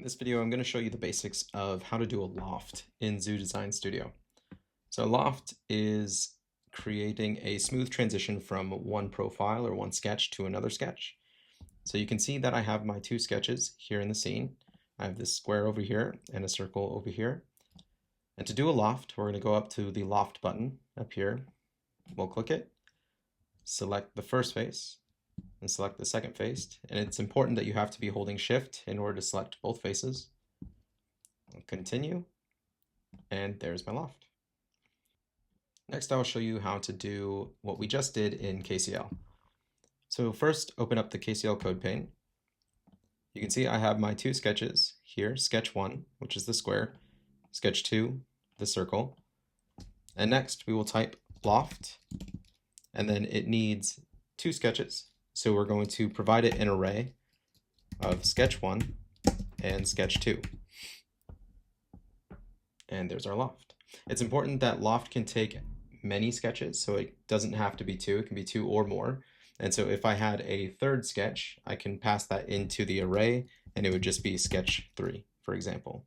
In this video, I'm going to show you the basics of how to do a loft in Zoo Design Studio. So a loft is creating a smooth transition from one profile or one sketch to another sketch. So you can see that I have my two sketches here in the scene. I have this square over here and a circle over here. And to do a loft, we're going to go up to the loft button up here. We'll click it, select the first face, and select the second face. And it's important that you have to be holding shift in order to select both faces. I'll continue, and there's my loft. Next, I'll show you how to do what we just did in KCL. So first, open up the KCL code pane. You can see I have my two sketches here, sketch 1, which is the square, sketch 2, the circle. And next, we will type loft, and then it needs two sketches. So we're going to provide it an array of sketch 1 and sketch 2. And there's our loft. It's important that loft can take many sketches, so it doesn't have to be two, it can be two or more. And so if I had a third sketch, I can pass that into the array and it would just be sketch 3, for example.